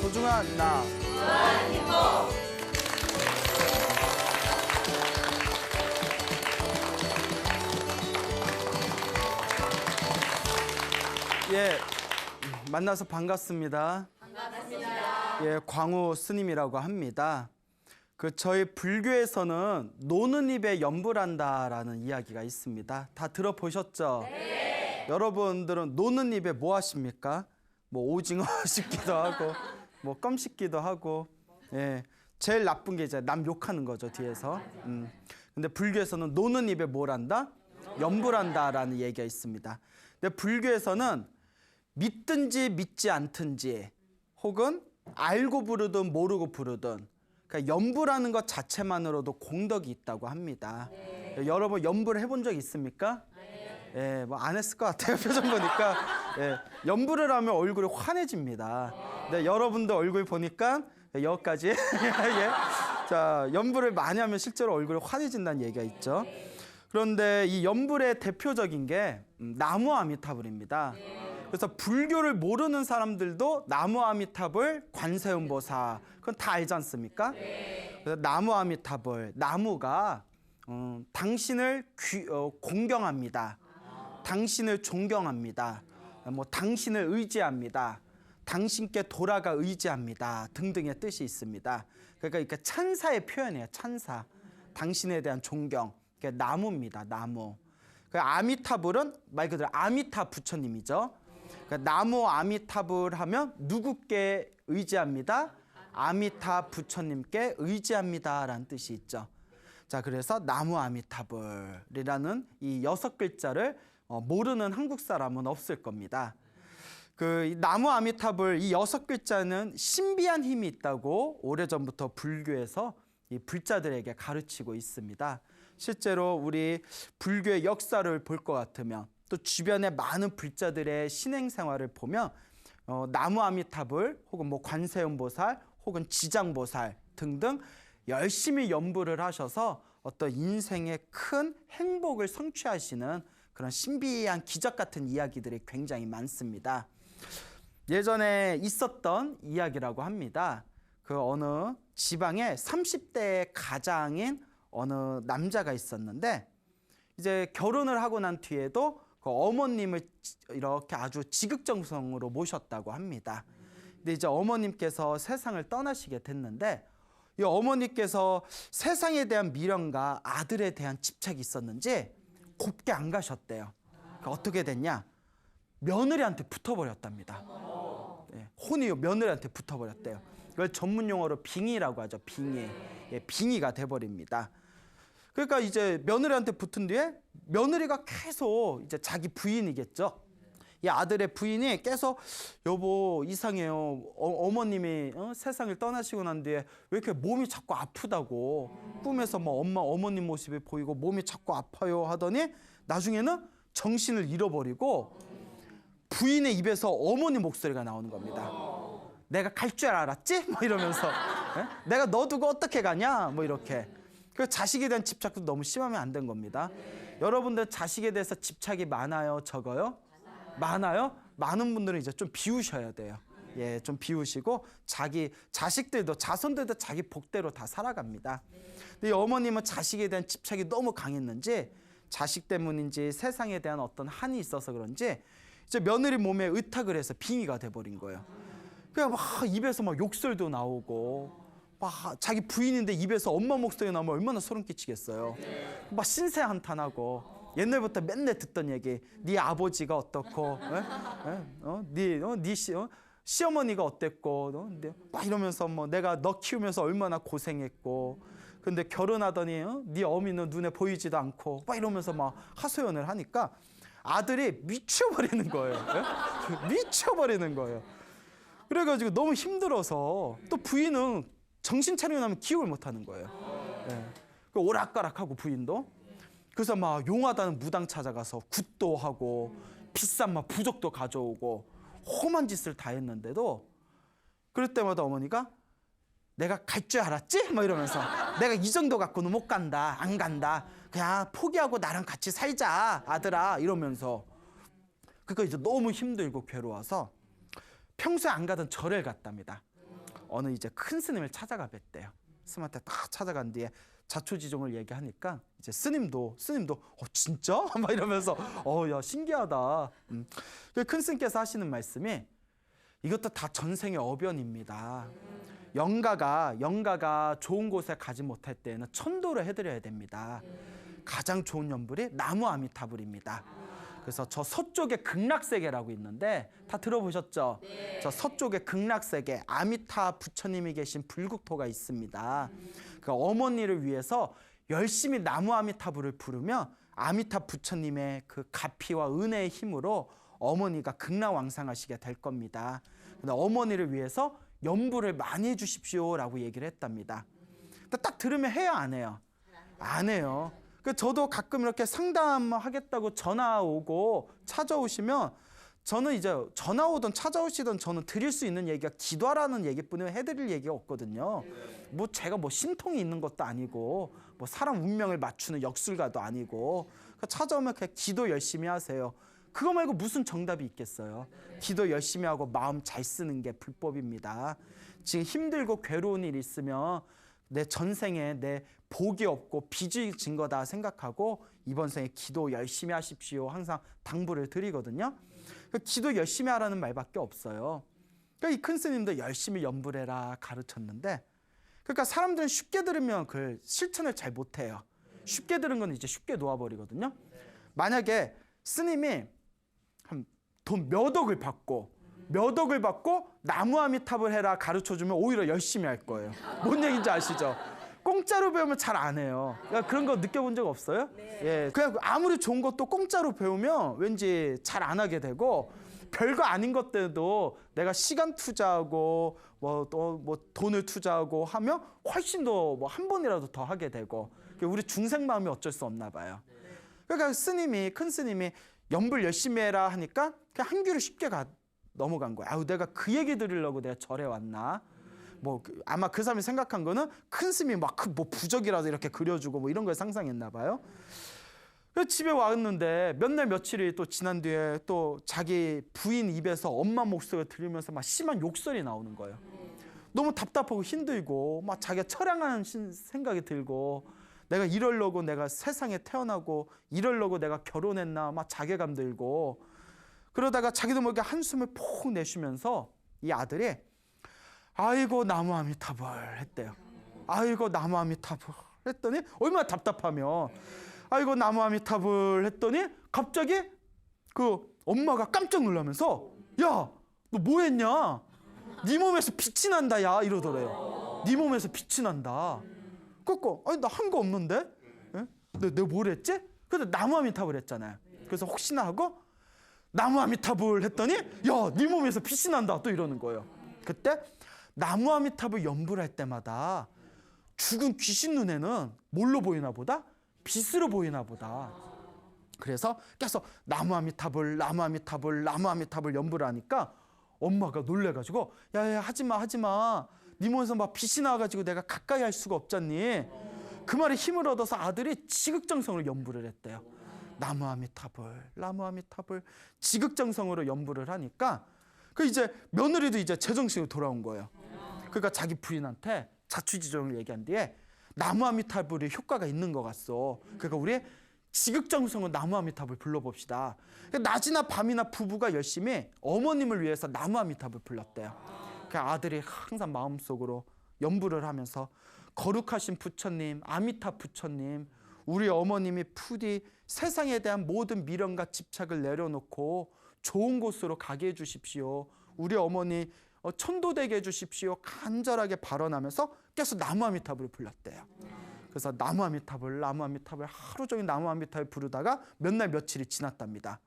소중한 나. 예, 만나서 반갑습니다. 반갑습니다. 예, 광우 스님이라고 합니다. 저희 불교에서는 노는 입에 염불한다라는 이야기가 있습니다. 다 들어보셨죠? 네. 여러분들은 노는 입에 뭐 하십니까? 뭐 오징어 씹기도 하고, 뭐 껌 씹기도 하고, 예, 제일 나쁜 게 이제 남 욕하는 거죠, 뒤에서. 근데 불교에서는 노는 입에 뭘 한다? 염불한다라는 얘기가 있습니다. 근데 불교에서는 믿든지 믿지 않든지 혹은 알고 부르든 모르고 부르든 그러니까 염불하는 것 자체만으로도 공덕이 있다고 합니다. 네. 여러분 염불 해본 적 있습니까? 네. 예, 뭐 안 했을 것 같아요. 표정 보니까. 예, 염불을 하면 얼굴이 환해집니다. 네, 여러분도 얼굴 보니까 여기까지. 예. 자, 염불을 많이 하면 실제로 얼굴이 환해진다는 얘기가 있죠. 그런데 이 염불의 대표적인 게 나무 아미타불입니다. 그래서 불교를 모르는 사람들도 나무 아미타불, 관세음보살 그건 다 알지 않습니까? 그래서 나무 아미타불, 나무가 당신을 공경합니다. 당신을 존경합니다. 뭐 당신을 의지합니다. 당신께 돌아가 의지합니다. 등등의 뜻이 있습니다. 그러니까 찬사의 표현이에요. 찬사. 당신에 대한 존경. 나무입니다. 나무. 아미타불은 말 그대로 아미타 부처님이죠. 나무 아미타불 하면 누구께 의지합니다? 아미타 부처님께 의지합니다 라는 뜻이 있죠. 자, 그래서 나무 아미타불이라는 이 6글자를 모르는 한국 사람은 없을 겁니다. 이 나무 아미타불 이 6글자는 신비한 힘이 있다고 오래전부터 불교에서 이 불자들에게 가르치고 있습니다. 실제로 우리 불교의 역사를 볼 것 같으면 또 주변의 많은 불자들의 신행생활을 보면 나무 아미타불 혹은 뭐 관세음보살 혹은 지장보살 등등 열심히 염불을 하셔서 어떤 인생의 큰 행복을 성취하시는 그런 신비한 기적 같은 이야기들이 굉장히 많습니다. 예전에 있었던 이야기라고 합니다. 어느 지방에 30대 가장인 어느 남자가 있었는데 이제 결혼을 하고 난 뒤에도 어머님을 이렇게 아주 지극정성으로 모셨다고 합니다. 근데 이제 어머님께서 세상을 떠나시게 됐는데 이 어머니께서 세상에 대한 미련과 아들에 대한 집착이 있었는지 곱게 안 가셨대요. 어떻게 됐냐? 며느리한테 붙어버렸답니다. 네, 혼이 며느리한테 붙어버렸대요. 이걸 전문 용어로 빙의라고 하죠. 빙의. 예, 빙의가 돼버립니다. 그러니까 이제 며느리한테 붙은 뒤에 며느리가 계속 이제 자기 부인이겠죠. 이 아들의 부인이 계속 여보 이상해요. 어머님이 세상을 떠나시고 난 뒤에 왜 이렇게 몸이 자꾸 아프다고 꿈에서 뭐 어머님 모습이 보이고 몸이 자꾸 아파요 하더니 나중에는 정신을 잃어버리고 부인의 입에서 어머니 목소리가 나오는 겁니다. 내가 갈 줄 알았지? 뭐 이러면서 내가 너 두고 어떻게 가냐? 뭐 이렇게. 그 자식에 대한 집착도 너무 심하면 안 된 겁니다. 여러분들 자식에 대해서 집착이 많아요? 적어요? 많아요? 많은 분들은 이제 좀 비우셔야 돼요. 예, 좀 비우시고 자기 자식들도 자손들도 자기 복대로 다 살아갑니다. 근데 이 어머님은 자식에 대한 집착이 너무 강했는지 자식 때문인지 세상에 대한 어떤 한이 있어서 그런지 이제 며느리 몸에 의탁을 해서 빙의가 돼버린 거예요. 그냥 막 입에서 막 욕설도 나오고 막 자기 부인인데 입에서 엄마 목소리 나오면 얼마나 소름 끼치겠어요. 막 신세 한탄하고 옛날부터 맨날 듣던 얘기, 네 아버지가 어떻고, 네 시어머니가 어땠고, 막 이러면서 뭐 내가 너 키우면서 얼마나 고생했고, 근데 결혼하더니 네 어미는 눈에 보이지도 않고, 막 이러면서 막 하소연을 하니까 아들이 미쳐버리는 거예요. 미쳐버리는 거예요. 그래가지고 너무 힘들어서 또 부인은 정신 차리고 나면 기억을 못 하는 거예요. 네. 오락가락하고 부인도. 그래서 막 용하다는 무당 찾아가서 굿도 하고 비싼 막 부적도 가져오고 험한 짓을 다 했는데도 그럴 때마다 어머니가 내가 갈 줄 알았지? 막 이러면서 내가 이 정도 갖고는 못 간다. 안 간다. 그냥 포기하고 나랑 같이 살자 아들아 이러면서. 그러니까 이제 너무 힘들고 괴로워서 평소에 안 가던 절을 갔답니다. 어느 이제 큰 스님을 찾아가 뵀대요. 스님한테 딱 찾아간 뒤에 자초지종을 얘기하니까 이제 스님도 진짜? 막 이러면서 야 신기하다. 큰 스님께서 하시는 말씀이 이것도 다 전생의 어변입니다. 영가가 좋은 곳에 가지 못할 때에는 천도를 해드려야 됩니다. 가장 좋은 연불이 나무 아미타불입니다. 그래서 저 서쪽에 극락세계라고 있는데 다 들어보셨죠? 네. 저 서쪽에 극락세계 아미타 부처님이 계신 불국토가 있습니다. 그 어머니를 위해서 열심히 나무 아미타불을 부르며 아미타 부처님의 그 가피와 은혜의 힘으로 어머니가 극락왕상하시게 될 겁니다. 근데 어머니를 위해서 연불을 많이 해주십시오라고 얘기를 했답니다. 근데 딱 들으면 해요, 안 해요? 안 해요. 저도 가끔 이렇게 상담하겠다고 전화 오고 찾아오시면 저는 이제 전화 오든 찾아오시든 저는 드릴 수 있는 얘기가 기도하라는 얘기뿐이면 해드릴 얘기가 없거든요. 뭐 제가 뭐 신통이 있는 것도 아니고 뭐 사람 운명을 맞추는 역술가도 아니고 찾아오면 그냥 기도 열심히 하세요. 그거 말고 무슨 정답이 있겠어요. 기도 열심히 하고 마음 잘 쓰는 게 불법입니다. 지금 힘들고 괴로운 일 있으면 내 전생에 내 복이 없고 빚이 진 거다 생각하고 이번 생에 기도 열심히 하십시오. 항상 당부를 드리거든요. 기도 열심히 하라는 말밖에 없어요. 그러니까 이 큰 스님도 열심히 연불해라 가르쳤는데, 그러니까 사람들은 쉽게 들으면 그 실천을 잘 못해요. 쉽게 들은 건 이제 쉽게 놓아버리거든요. 만약에 스님이 한 돈 몇 억을 받고 나무 아미타불 해라 가르쳐주면 오히려 열심히 할 거예요. 뭔 얘기인지 아시죠? 공짜로 배우면 잘 안 해요. 그러니까 그런 거 느껴본 적 없어요? 네. 예, 그냥 아무리 좋은 것도 공짜로 배우면 왠지 잘 안 하게 되고, 별거 아닌 것들도 내가 시간 투자하고 뭐 돈을 투자하고 하면 훨씬 더 뭐 한 번이라도 더 하게 되고, 우리 중생 마음이 어쩔 수 없나 봐요. 그러니까 큰 스님이 연불 열심히 해라 하니까 그냥 한 귀로 쉽게 넘어간 거야. 아우, 내가 그 얘기 들으려고 내가 절에 왔나? 뭐 아마 그 사람이 생각한 거는 큰 스님이 막 뭐 부적이라도 이렇게 그려주고 뭐 이런 걸 상상했나 봐요. 그래서 집에 왔는데 몇 날 며칠이 또 지난 뒤에 또 자기 부인 입에서 엄마 목소리를 들으면서 막 심한 욕설이 나오는 거예요. 너무 답답하고 힘들고 막 자기가 처량한 생각이 들고, 내가 이러려고 내가 세상에 태어나고 이러려고 내가 결혼했나 막 자괴감 들고, 그러다가 자기도 모르게 한숨을 푹 내쉬면서 이 아들이 아이고 나무 아미타불 했대요. 아이고 나무 아미타불 했더니 얼마나 답답하면 아이고 나무 아미타불 했더니 갑자기 그 엄마가 깜짝 놀라면서 야, 너 뭐 했냐? 네 몸에서 빛이 난다 야 이러더래요. 네 몸에서 빛이 난다. 그거 아니 나 한 거 없는데? 예? 내가 뭘 했지? 그래서 나무 아미타불 했잖아요. 그래서 혹시나 하고 나무 아미타불 했더니 야, 네 몸에서 빛이 난다 또 이러는 거예요. 그때 나무 아미타불 연불할 때마다 죽은 귀신 눈에는 뭘로 보이나 보다? 빛으로 보이나 보다. 그래서 계속 나무 아미타불 연불하니까 엄마가 놀래가지고 야야 하지마 네 몸에서 막 빛이 나와가지고 내가 가까이 할 수가 없잖니. 그 말에 힘을 얻어서 아들이 지극정성으로 연불을 했대요. 나무 아미타불 지극정성으로 연불을 하니까 그 이제 며느리도 이제 제정신으로 돌아온 거예요. 그러니까 자기 부인한테 자취지종을 얘기한 뒤에 나무 아미타불이 효과가 있는 것 같소. 그러니까 우리 지극정성으로 나무 아미타불 불러봅시다. 낮이나 밤이나 부부가 열심히 어머님을 위해서 나무 아미타불 불렀대요. 그 아들이 항상 마음속으로 연불을 하면서 거룩하신 부처님, 아미타 부처님, 우리 어머님이 부디 세상에 대한 모든 미련과 집착을 내려놓고 좋은 곳으로 가게 해주십시오. 우리 어머니 천도되게 해주십시오. 간절하게 발언하면서 계속 나무 아미타불을 불렀대요. 그래서 나무 아미타불 하루 종일 나무 아미타불 부르다가 몇 날 며칠이 지났답니다.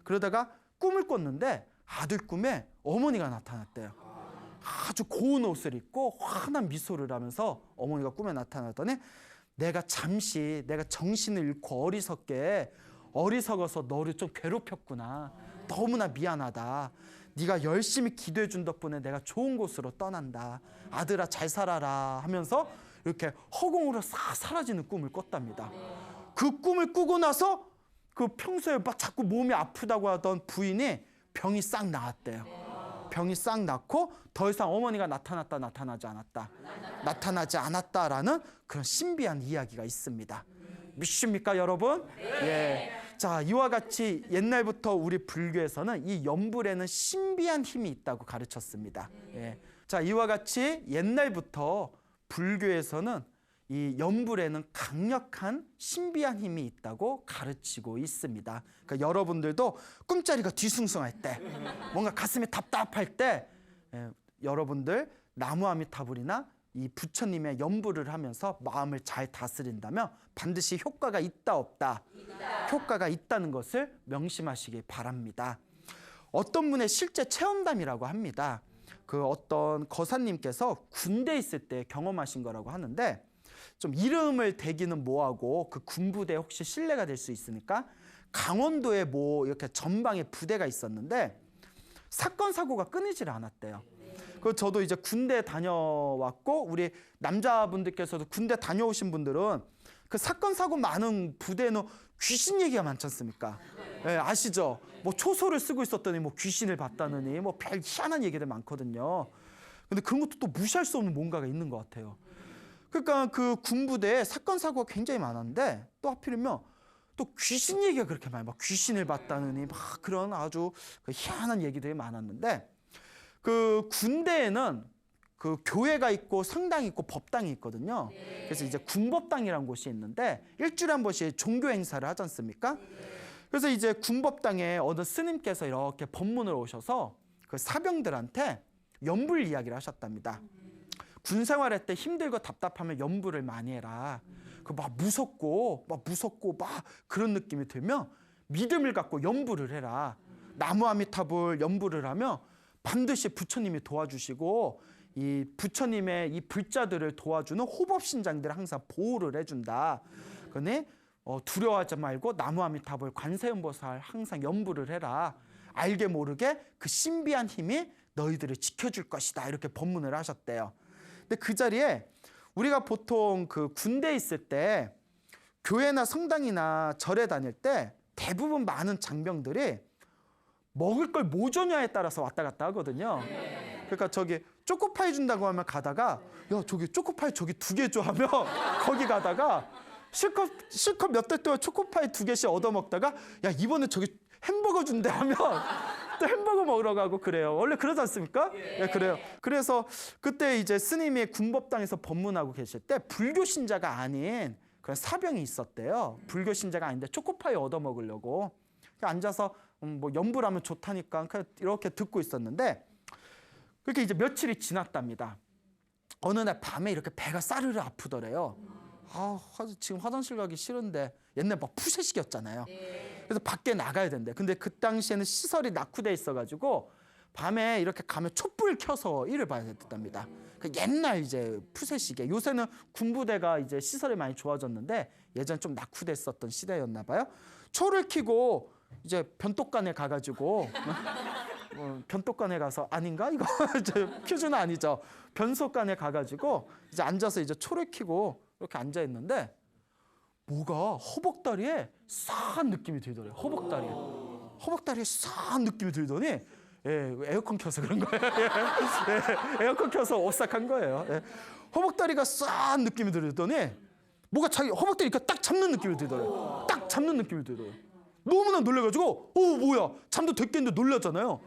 그러다가 꿈을 꿨는데 아들 꿈에 어머니가 나타났대요. 아주 고운 옷을 입고 환한 미소를 하면서 어머니가 꿈에 나타났더니 내가 정신을 잃고 어리석어서 너를 좀 괴롭혔구나. 너무나 미안하다. 네가 열심히 기도해 준 덕분에 내가 좋은 곳으로 떠난다. 아들아 잘 살아라 하면서 이렇게 허공으로 싹 사라지는 꿈을 꿨답니다. 그 꿈을 꾸고 나서 그 평소에 막 자꾸 몸이 아프다고 하던 부인이 병이 싹 나았대요. 병이 싹 낫고 더 이상 어머니가 나타났다 나타나지 않았다라는 그런 신비한 이야기가 있습니다. 믿습니까, 여러분? 예. 자, 이와 같이 옛날부터 우리 불교에서는 이 연불에는 신비한 힘이 있다고 가르쳤습니다. 예. 자, 이와 같이 옛날부터 불교에서는 이 연불에는 강력한 신비한 힘이 있다고 가르치고 있습니다. 그러니까 여러분들도 꿈자리가 뒤숭숭할 때, 뭔가 가슴이 답답할 때, 여러분들 나무아미타불이나 이 부처님의 연불을 하면서 마음을 잘 다스린다면 반드시 효과가 있다 없다? 효과가 있다는 것을 명심하시기 바랍니다. 어떤 분의 실제 체험담이라고 합니다. 그 어떤 거사님께서 군대에 있을 때 경험하신 거라고 하는데, 좀 이름을 대기는 뭐하고 그 군부대 혹시 신뢰가 될 수 있으니까 강원도에 뭐 이렇게 전방에 부대가 있었는데 사건 사고가 끊이질 않았대요. 그 저도 이제 군대 다녀왔고 우리 남자분들께서도 군대 다녀오신 분들은 그 사건 사고 많은 부대는 귀신 얘기가 많지 않습니까? 예, 아시죠? 뭐 초소를 쓰고 있었더니 뭐 귀신을 봤다느니 뭐 별 희한한 얘기들 많거든요. 근데 그런 것도 또 무시할 수 없는 뭔가가 있는 것 같아요. 그러니까 그 군부대에 사건 사고가 굉장히 많았는데 또 하필이면 또 귀신 얘기가 그렇게 많아요. 막 귀신을 봤다느니 막 그런 아주 희한한 얘기들이 많았는데, 그 군대에는 그 교회가 있고 성당이 있고 법당이 있거든요. 그래서 이제 군법당이라는 곳이 있는데 일주일에 한 번씩 종교 행사를 하지 않습니까? 그래서 이제 군법당에 어느 스님께서 이렇게 법문을 오셔서 그 사병들한테 연불 이야기를 하셨답니다. 군 생활할 때 힘들고 답답하면 연불을 많이 해라. 그 막 무섭고 막 그런 느낌이 들면 믿음을 갖고 연불을 해라. 나무아미타불 연불을 하면 반드시 부처님이 도와주시고 이 부처님의 이 불자들을 도와주는 호법신장들을 항상 보호를 해준다. 그러니 두려워하지 말고 나무아미타불 관세음보살 항상 연불을 해라. 알게 모르게 그 신비한 힘이 너희들을 지켜줄 것이다. 이렇게 법문을 하셨대요. 근데 그 자리에 우리가 보통 그 군대에 있을 때 교회나 성당이나 절에 다닐 때 대부분 많은 장병들이 먹을 걸 뭐 주냐에 따라서 왔다 갔다 하거든요. 그러니까 저기 초코파이 준다고 하면 가다가 야 저기 초코파이 저기 2개 줘 하면 거기 가다가 실컷 몇 달 동안 초코파이 2개씩 얻어먹다가 야 이번에 저기 햄버거 준대 하면 또 햄버거 먹으러 가고 그래요. 원래 그러지 않습니까? 예, 그래요. 그래서 그때 이제 스님이 군법당에서 법문하고 계실 때 불교 신자가 아닌 그런 사병이 있었대요. 불교 신자가 아닌데 초코파이 얻어먹으려고 앉아서 뭐 연불하면 좋다니까 이렇게 듣고 있었는데, 그렇게 이제 며칠이 지났답니다. 어느 날 밤에 이렇게 배가 싸르르 아프더래요. 지금 화장실 가기 싫은데, 옛날 막 푸세식이었잖아요. 그래서 밖에 나가야 된대. 근데 그 당시에는 시설이 낙후돼 있어가지고 밤에 이렇게 가면 촛불 켜서 일을 봐야 됐답니다. 그 옛날 이제 푸세식에, 요새는 군부대가 이제 시설이 많이 좋아졌는데 예전 좀 낙후됐었던 시대였나 봐요. 초를 켜고 이제 변독관에 가가지고 변독관에 가서 아닌가 이거 퀴즈는 아니죠. 변속관에 가가지고 이제 앉아서 이제 초를 켜고 이렇게 앉아 있는데 뭐가 허벅다리에 싸한 느낌이 들더래요. 허벅다리에 싸한 느낌이 들더니 에어컨 켜서 그런 거예요. 에어컨 켜서 오싹한 거예요. 허벅다리가 싸한 느낌이 들더니 뭐가 자기 허벅다리 이렇게 딱 잡는 느낌이 들더래요. 딱 잡는 느낌이 들더래요. 너무나 놀라가지고 뭐야 잠도 됐겠는데 놀랐잖아요.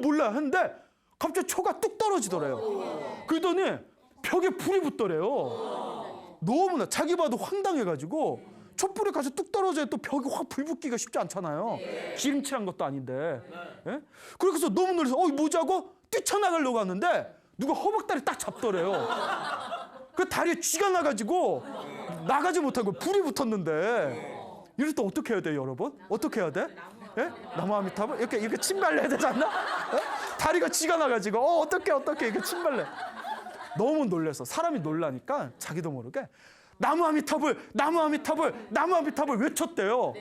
몰라 했는데 갑자기 초가 뚝 떨어지더래요. 그러더니 벽에 불이 붙더래요. 너무나 자기 봐도 황당해가지고 촛불이 가서 뚝 떨어져야 또 벽이 확 불 붙기가 쉽지 않잖아요. 기름칠한 것도 아닌데. 예? 그래서 너무 놀라서 뭐지 하고 뛰쳐나가려고 하는데 누가 허벅다리 딱 잡더래요. 그 다리에 쥐가 나가지고 나가지 못하고 불이 붙었는데 이럴 때 어떻게 해야 돼요, 여러분? 어떻게 해야 돼? 예? 나무아미타불 이렇게 침발래 해야 되지 않나? 예? 다리가 쥐가 나가지고 어떻게 이렇게 침발래? 너무 놀라서 사람이 놀라니까 자기도 모르게 나무아미타불 외쳤대요.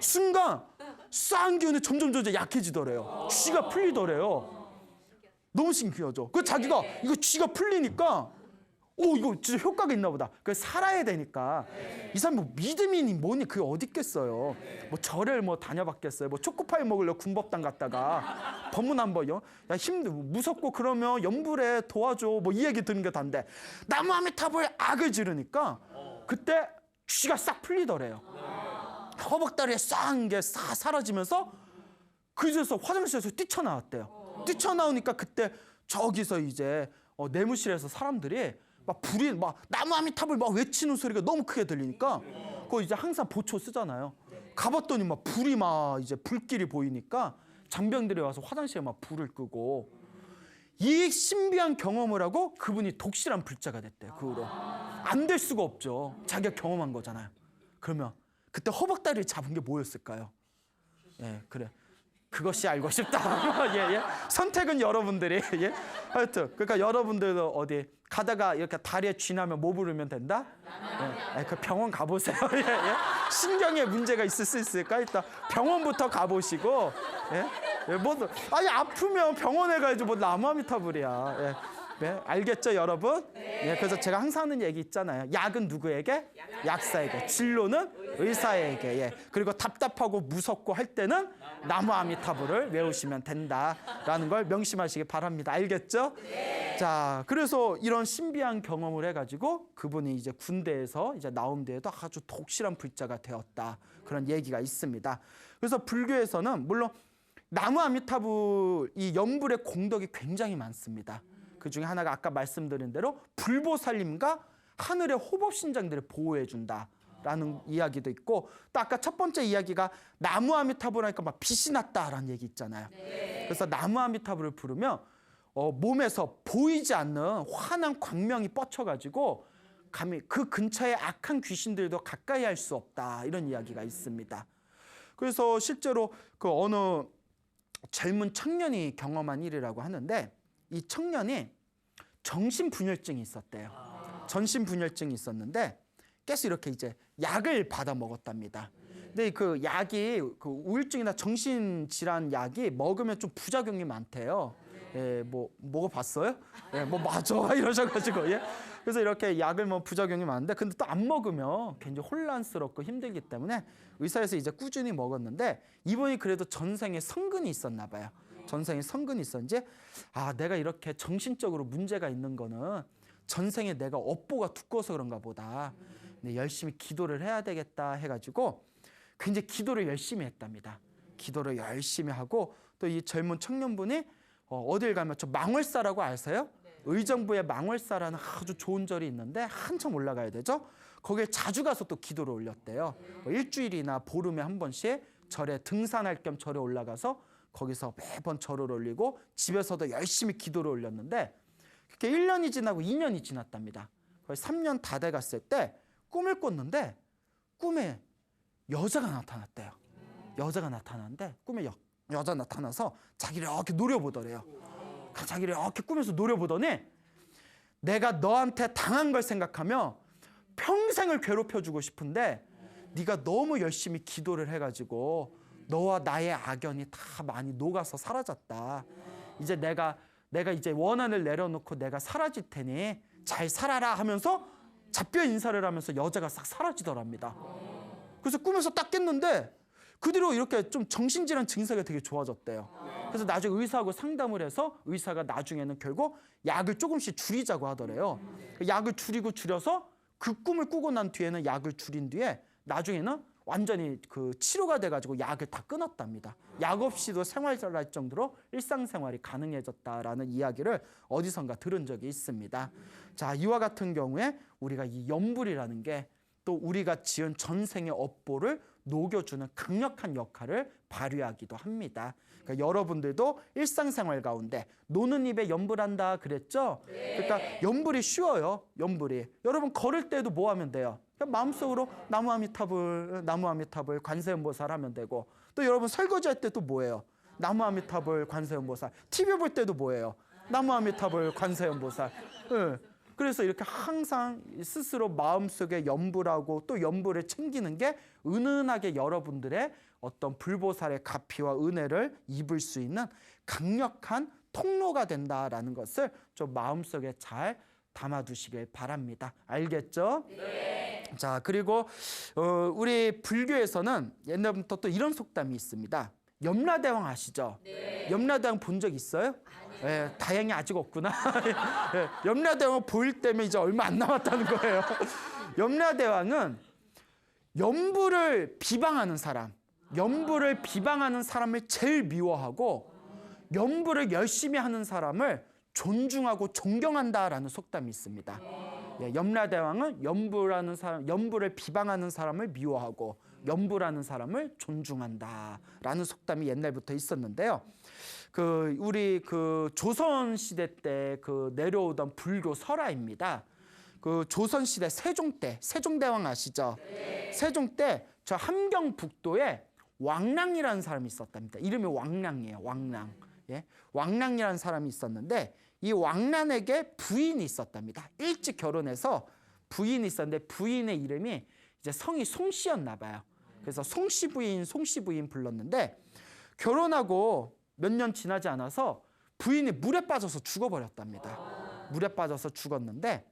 순간 싸한 기운이 점점 약해지더래요. 쥐가 풀리더래요. 너무 신기하죠. 그 자기가 이거 쥐가 풀리니까 오, 이거 진짜 효과가 있나 보다. 그 살아야 되니까. 이 사람 뭐 믿음이니 뭐니 그게 어디 있겠어요. 뭐 절을 뭐 다녀봤겠어요. 뭐 초코파이 먹으려 군법당 갔다가 법문 한 번요. 야, 무섭고 그러면 연불에 도와줘. 뭐 이 얘기 듣는 게 단데 나무 아미타불 악을 지르니까 그때 쥐가 싹 풀리더래요. 허벅다리에 싹 게 싹 사라지면서 그제서 화장실에서 뛰쳐나왔대요. 뛰쳐나오니까 그때 저기서 이제 내무실에서 사람들이 막 불이 막 나무 아미타불 막 외치는 소리가 너무 크게 들리니까 그거 이제 항상 보초 쓰잖아요. 가봤더니 막 불이 막 이제 불길이 보이니까 장병들이 와서 화장실에 막 불을 끄고 이 신비한 경험을 하고 그분이 독실한 불자가 됐대요. 그 후로 안 될 수가 없죠. 자기가 경험한 거잖아요. 그러면 그때 허벅다리를 잡은 게 뭐였을까요? 예, 그래. 그것이 알고 싶다. 예, 예. 선택은 여러분들이. 예. 하여튼 그러니까 여러분들도 어디 가다가 이렇게 다리에 쥐 나면 뭐 부르면 된다? 예. 그 병원 가보세요. 예, 예. 신경에 문제가 있을 수 있으니까 일단 병원부터 가보시고. 예. 예, 뭐 아니 아프면 병원에 가야지 뭐 나무 아미타불이야. 예. 네, 알겠죠, 여러분? 예, 그래서 제가 항상 하는 얘기 있잖아요. 약은 누구에게? 약사에게. 진로는 의사에게. 예. 그리고 답답하고 무섭고 할 때는 나무 아미타불을 외우시면 된다라는 걸 명심하시기 바랍니다. 알겠죠? 네. 자, 그래서 이런 신비한 경험을 해가지고 그분이 이제 군대에서 이제 나온 뒤에도 아주 독실한 불자가 되었다. 그런 얘기가 있습니다. 그래서 불교에서는 물론 나무 아미타불 이 연불의 공덕이 굉장히 많습니다. 그 중에 하나가 아까 말씀드린 대로 불보살님과 하늘의 호법신장들을 보호해준다라는 이야기도 있고 또 아까 첫 번째 이야기가 나무 아미타불 하니까 막 빛이 났다라는 얘기 있잖아요. 네. 그래서 나무 아미타불을 부르면 몸에서 보이지 않는 환한 광명이 뻗쳐가지고 감히 그 근처에 악한 귀신들도 가까이 할 수 없다 이런 이야기가 있습니다. 그래서 실제로 그 어느 젊은 청년이 경험한 일이라고 하는데 이 청년이 정신분열증이 있었대요. 정신분열증이 있었는데 계속 이렇게 이제 약을 받아 먹었답니다. 근데 그 약이 그 우울증이나 정신질환 약이 먹으면 좀 부작용이 많대요. 예, 뭐 먹어봤어요? 예, 뭐 맞아 이러셔가지고 예. 그래서 이렇게 약을 뭐 부작용이 많은데 근데 또 안 먹으면 굉장히 혼란스럽고 힘들기 때문에 의사에서 이제 꾸준히 먹었는데 이분이 그래도 전생에 성근이 있었나 봐요. 전생에 성근이 있었는지 내가 이렇게 정신적으로 문제가 있는 거는 전생에 내가 업보가 두꺼워서 그런가 보다. 근데 열심히 기도를 해야 되겠다 해가지고 굉장히 기도를 열심히 했답니다. 기도를 열심히 하고 또 이 젊은 청년분이 어딜 가면 저 망월사라고 아세요? 의정부에 망월사라는 아주 좋은 절이 있는데 한참 올라가야 되죠. 거기에 자주 가서 또 기도를 올렸대요. 일주일이나 보름에 한 번씩 절에 등산할 겸 절에 올라가서 거기서 매번 절을 올리고 집에서도 열심히 기도를 올렸는데 그렇게 1년이 지나고 2년이 지났답니다. 거의 3년 다 돼갔을 때 꿈을 꿨는데 꿈에 여자가 나타났대요. 여자가 나타났는데 꿈에 여자 나타나서 자기를 이렇게 노려보더래요. 자기를 이렇게 꿈에서 노려보더니 내가 너한테 당한 걸 생각하며 평생을 괴롭혀주고 싶은데 네가 너무 열심히 기도를 해가지고 너와 나의 악연이 다 많이 녹아서 사라졌다. 이제 내가 이제 원한을 내려놓고 내가 사라질 테니 잘 살아라 하면서 작별 인사를 하면서 여자가 싹 사라지더랍니다. 그래서 꿈에서 딱 깼는데 그 뒤로 이렇게 좀 정신질환 증세가 되게 좋아졌대요. 그래서 나중에 의사하고 상담을 해서 의사가 나중에는 결국 약을 조금씩 줄이자고 하더래요. 약을 줄여서 그 꿈을 꾸고 난 뒤에는 약을 줄인 뒤에 나중에는 완전히 그 치료가 돼가지고 약을 다 끊었답니다. 약 없이도 생활할 정도로 일상생활이 가능해졌다라는 이야기를 어디선가 들은 적이 있습니다. 자, 이와 같은 경우에 우리가 이 연불이라는 게 또 우리가 지은 전생의 업보를 녹여주는 강력한 역할을 발휘하기도 합니다. 그러니까 여러분들도 일상생활 가운데 노는 입에 연불한다 그랬죠? 네. 그러니까 연불이 쉬워요. 연불이. 여러분 걸을 때도 뭐 하면 돼요? 그냥 마음속으로 나무 아미타불 관세음보살 하면 되고 또 여러분 설거지할 때도 뭐예요? 나무 아미타불 관세음보살. TV 볼 때도 뭐예요? 나무 아미타불 관세음보살. 네. 그래서 이렇게 항상 스스로 마음속에 연불하고 또 연불을 챙기는 게 은은하게 여러분들의 어떤 불보살의 가피와 은혜를 입을 수 있는 강력한 통로가 된다라는 것을 좀 마음속에 잘 담아두시길 바랍니다. 알겠죠? 네. 자, 그리고 우리 불교에서는 옛날부터 또 이런 속담이 있습니다. 염라대왕 아시죠? 네. 염라대왕 본 적 있어요? 아니요. 네, 다행히 아직 없구나. 네, 염라대왕 보일 때면 이제 얼마 안 남았다는 거예요. 염라대왕은 염불을 비방하는 사람, 염불을 비방하는 사람을 제일 미워하고 염불을 열심히 하는 사람을 존중하고 존경한다라는 속담이 있습니다. 예, 염라대왕은 염불을 비방하는 사람을 미워하고 염불하는 사람을 존중한다라는 속담이 옛날부터 있었는데요. 우리 조선 시대 때 내려오던 불교 설화입니다. 조선 시대 세종 때, 세종대왕 아시죠? 네. 세종 때 저 함경북도에 왕랑이라는 사람이 있었답니다. 이름이 왕랑이에요. 왕랑. 예? 왕랑이라는 사람이 있었는데 이 왕란에게 부인이 있었답니다. 일찍 결혼해서 부인이 있었는데 부인의 이름이 이제 성이 송씨였나 봐요. 그래서 송씨 부인 불렀는데 결혼하고 몇 년 지나지 않아서 부인이 물에 빠져서 죽어버렸답니다. 물에 빠져서 죽었는데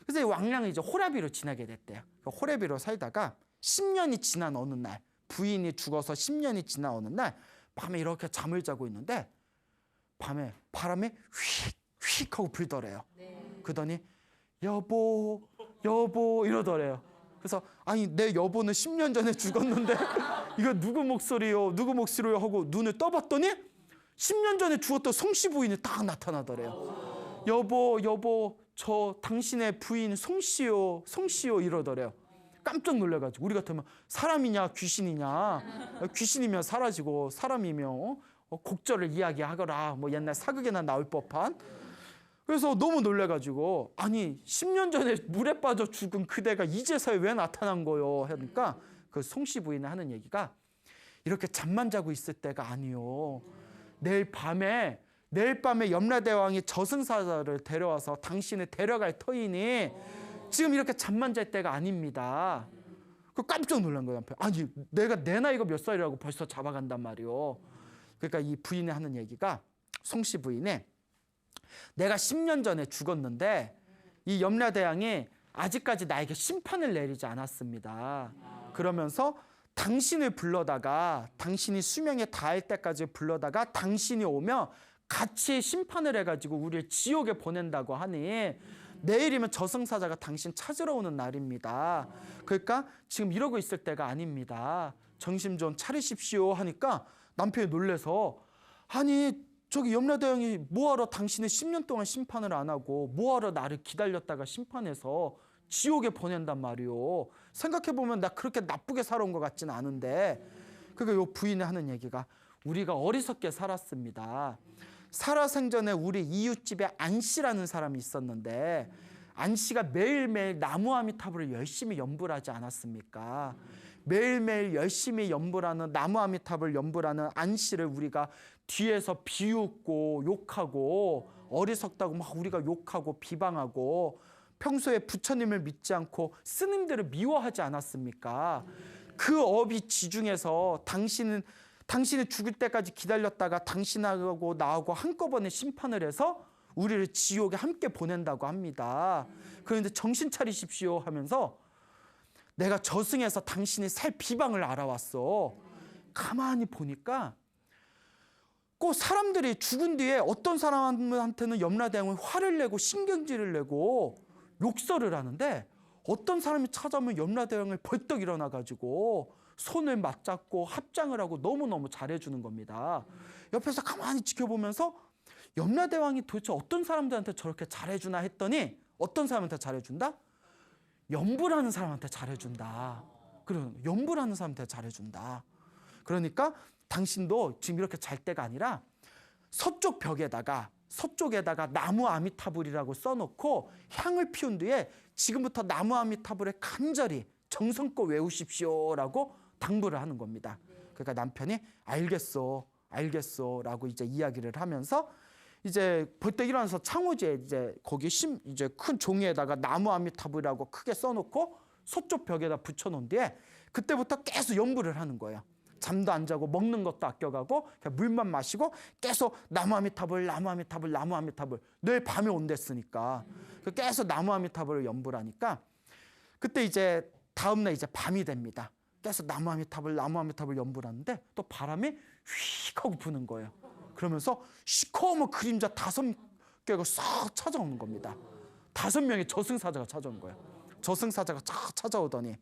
그래서 이 왕량이 이제 호라비로 지내게 됐대요. 호라비로 살다가 10년이 지난 어느 날 부인이 죽어서 10년이 지난 어느 날 밤에 이렇게 잠을 자고 있는데 밤에 바람이 휙휙 하고 불더래요. 그러더니 여보 이러더래요. 그래서 아니 내 여보는 10년 전에 죽었는데 이거 누구 목소리요 하고 눈을 떠봤더니 10년 전에 죽었던 송씨 부인이 딱 나타나더래요. 여보 저 당신의 부인 송씨요 이러더래요. 깜짝 놀라가지고 우리 같으면 사람이냐 귀신이면 사라지고 사람이면 곡절을 이야기하거라 뭐 옛날 사극에나 나올 법한. 그래서 너무 놀라가지고 아니 10년 전에 물에 빠져 죽은 그대가 이제서야 왜 나타난 거요 하니까 그 송씨 부인이 하는 얘기가 이렇게 잠만 자고 있을 때가 아니요. 내일 밤에 염라대왕이 저승사자를 데려와서 당신을 데려갈 터이니 지금 이렇게 잠만 잘 때가 아닙니다. 깜짝 놀란 거예요. 아니 내가 내 나이가 몇 살이라고 벌써 잡아간단 말이요. 그러니까 이 부인이 하는 얘기가 송씨 부인이 내가 10년 전에 죽었는데 이 염라대왕이 아직까지 나에게 심판을 내리지 않았습니다. 그러면서 당신을 불러다가 당신이 수명에 닿을 때까지 불러다가 당신이 오면 같이 심판을 해가지고 우리를 지옥에 보낸다고 하니 내일이면 저승사자가 당신 찾으러 오는 날입니다. 그러니까 지금 이러고 있을 때가 아닙니다. 정신 좀 차리십시오 하니까 남편이 놀래서 아니 저기 염라대왕이 뭐하러 당신을 10년 동안 심판을 안 하고 뭐하러 나를 기다렸다가 심판해서 지옥에 보낸단 말이오. 생각해보면 나 그렇게 나쁘게 살아온 것 같지는 않은데. 그러니까 요 부인이 하는 얘기가 우리가 어리석게 살았습니다. 살아생전에 우리 이웃집에 안씨라는 사람이 있었는데 안씨가 매일매일 나무아미타불을 열심히 연불하지 않았습니까? 매일매일 열심히 연불하는 나무아미타불 연불하는 안씨를 우리가 뒤에서 비웃고 욕하고 어리석다고 막 우리가 욕하고 비방하고 평소에 부처님을 믿지 않고 스님들을 미워하지 않았습니까? 그 업이 지중해서 당신이 죽을 때까지 기다렸다가 당신하고 나하고 한꺼번에 심판을 해서 우리를 지옥에 함께 보낸다고 합니다. 그런데 정신 차리십시오 하면서 내가 저승에서 당신이 살 비방을 알아왔어. 가만히 보니까 꼭 사람들이 죽은 뒤에 어떤 사람한테는 염라대왕은 화를 내고 신경질을 내고 욕설을 하는데 어떤 사람이 찾아오면 염라대왕을 벌떡 일어나가지고 손을 맞잡고 합장을 하고 너무너무 잘해주는 겁니다. 옆에서 가만히 지켜보면서 염라대왕이 도대체 어떤 사람들한테 저렇게 잘해주나 했더니 어떤 사람한테 잘해준다? 연불하는 사람한테 잘해준다. 그래, 연불하는 사람한테 잘해준다. 그러니까 당신도 지금 이렇게 잘 때가 아니라 서쪽 벽에다가 서쪽에다가 나무 아미타불이라고 써놓고 향을 피운 뒤에 지금부터 나무 아미타불에 간절히 정성껏 외우십시오라고 당부를 하는 겁니다. 그러니까 남편이 알겠어 라고 이제 이야기를 하면서 이제 벌떡 일어나서 창호지에 이제 거기 이제 큰 종이에다가 나무 아미타불이라고 크게 써놓고 서쪽 벽에다 붙여놓은 뒤에 그때부터 계속 연불을 하는 거예요. 잠도 안 자고 먹는 것도 아껴가고 그냥 물만 마시고 계속 나무 아미타불 내일 밤에 온댔으니까 계속 나무 아미타불을 연부를 하니까 그때 이제 다음날 이제 밤이 됩니다. 계속 나무 아미타불 연부를 하는데 또 바람이 휙 하고 부는 거예요. 그러면서 시커먼 그림자 5개가 싹 찾아오는 겁니다. 5명의 저승사자가 찾아온 거예요. 저승사자가 쫙 찾아오더니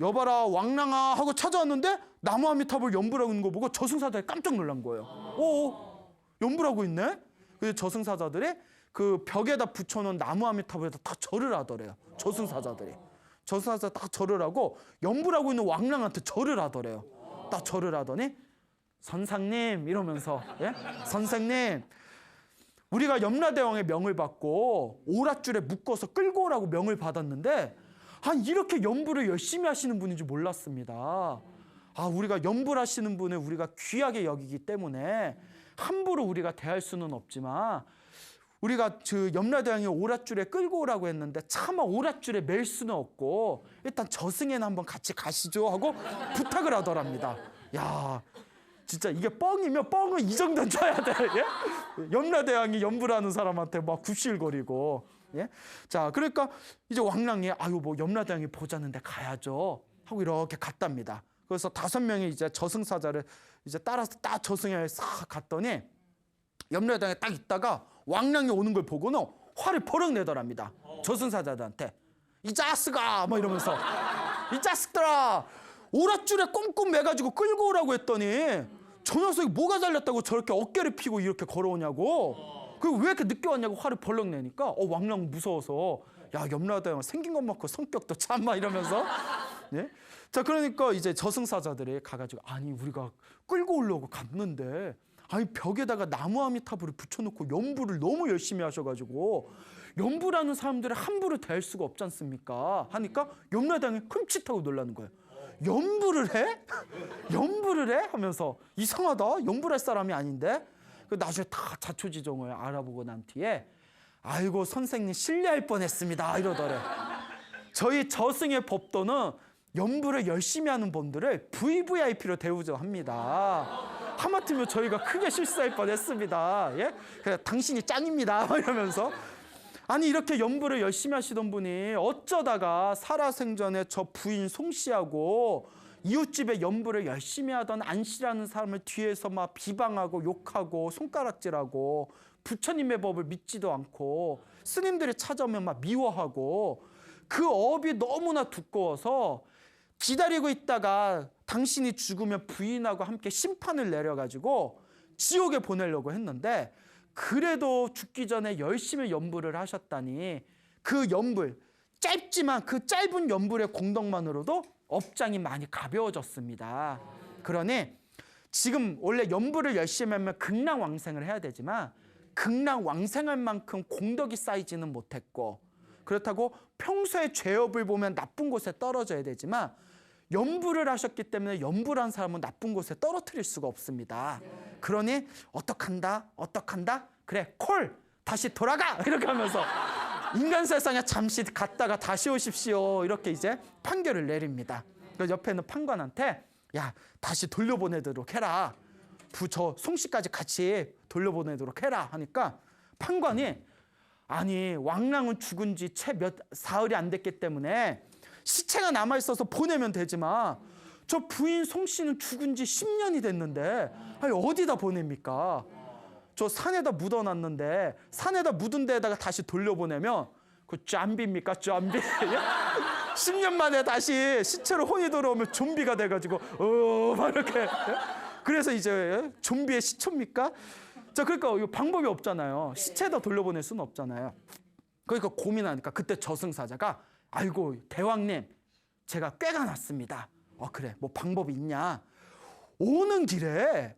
여봐라 왕랑아 하고 찾아왔는데 나무 아미타불 연부라고 있는 거 보고 저승사자가 깜짝 놀란 거예요. 연부라고 있네? 그래서 저승사자들이 그 벽에다 붙여놓은 나무 아미타불에다 다 절을 하더래요. 저승사자들이. 저승사자 딱 절을 하고 연부라고 있는 왕랑한테 절을 하더래요. 딱 절을 하더니 선상님 이러면서 선생님 우리가 염라대왕의 명을 받고 오랏줄에 묶어서 끌고 오라고 명을 받았는데 이렇게 연부를 열심히 하시는 분인 줄 몰랐습니다. 우리가 연부를 하시는 분을 우리가 귀하게 여기기 때문에 함부로 우리가 대할 수는 없지만 우리가 그 염라대왕이 오랏줄에 끌고 오라고 했는데 차마 오랏줄에 맬 수는 없고 일단 저승에는 한번 같이 가시죠 하고 부탁을 하더랍니다. 야, 진짜 이게 뻥이면 뻥은 이 정도는 쳐야 돼. 염라대왕이 연부라는 사람한테 막 굽실거리고. 자, 그러니까 이제 왕랑이 뭐 염라대왕이 보자는데 가야죠 하고 이렇게 갔답니다. 그래서 5명이 이제 저승사자를 이제 따라서 딱 저승에 싹 갔더니 염라대왕에 딱 있다가 왕랑이 오는 걸 보고는 화를 버럭 내더랍니다. 저승사자들한테 이 자스가 막 이러면서 이 자식들아 오랏줄에 꽁꽁 매가지고 끌고 오라고 했더니 저 녀석이 뭐가 잘렸다고 저렇게 어깨를 피고 이렇게 걸어오냐고. 그리고 왜 이렇게 늦게 왔냐고 화를 벌럭 내니까 왕랑 무서워서 야 염라대왕 생긴 것 많고 성격도 참 막 이러면서 자 그러니까 이제 저승사자들이 가가지고 우리가 끌고 오려고 갔는데 벽에다가 나무 아미타불을 붙여놓고 연부를 너무 열심히 하셔가지고 연부라는 사람들을 함부로 대할 수가 없지 않습니까 하니까 염라대왕이 흠칫하고 놀라는 거예요. 연부를 해? 연부를 해? 하면서 이상하다. 연부를 할 사람이 아닌데. 나중에 다 자초지종을 알아보고 난 뒤에 아이고 선생님 실례할 뻔했습니다 이러더래. 저희 저승의 법도는 연부를 열심히 하는 분들을 VVIP로 대우죠 합니다. 하마터면 저희가 크게 실수할 뻔했습니다. 그래, 당신이 짱입니다 이러면서 이렇게 연부를 열심히 하시던 분이 어쩌다가 살아생전에 저 부인 송씨하고 이웃집에 연부를 열심히 하던 안씨라는 사람을 뒤에서 막 비방하고 욕하고 손가락질하고 부처님의 법을 믿지도 않고 스님들이 찾아오면 막 미워하고 그 업이 너무나 두꺼워서 기다리고 있다가 당신이 죽으면 부인하고 함께 심판을 내려가지고 지옥에 보내려고 했는데 그래도 죽기 전에 열심히 연부를 하셨다니 그 연불 짧지만 그 짧은 연불의 공덕만으로도 업장이 많이 가벼워졌습니다. 그러니 지금 원래 연부를 열심히 하면 극락왕생을 해야 되지만 극락왕생할 만큼 공덕이 쌓이지는 못했고 그렇다고 평소에 죄업을 보면 나쁜 곳에 떨어져야 되지만 연부를 하셨기 때문에 연부란 사람은 나쁜 곳에 떨어뜨릴 수가 없습니다. 그러니 어떡한다? 그래 콜! 다시 돌아가! 이렇게 하면서 인간 세상에 잠시 갔다가 다시 오십시오. 이렇게 이제 판결을 내립니다. 그래서 옆에 있는 판관한테 야 다시 돌려보내도록 해라. 저 송씨까지 같이 돌려보내도록 해라 하니까 판관이 왕랑은 죽은 지 채 몇 사흘이 안 됐기 때문에 시체가 남아있어서 보내면 되지만 저 부인 송씨는 죽은 지 10년이 됐는데 어디다 보냅니까? 저 산에다 묻어놨는데 산에다 묻은 데에다가 다시 돌려보내면 그 좀비입니까? 좀비? 10년 만에 다시 시체로 혼이 돌아오면 좀비가 돼가지고 막 이렇게 그래서 이제 좀비의 시초입니까? 자 그러니까 이거 방법이 없잖아요. 시체에다 돌려보낼 수는 없잖아요. 그러니까 고민하니까 그때 저승사자가 아이고 대왕님 제가 꾀가 났습니다. 그래 뭐 방법이 있냐? 오는 길에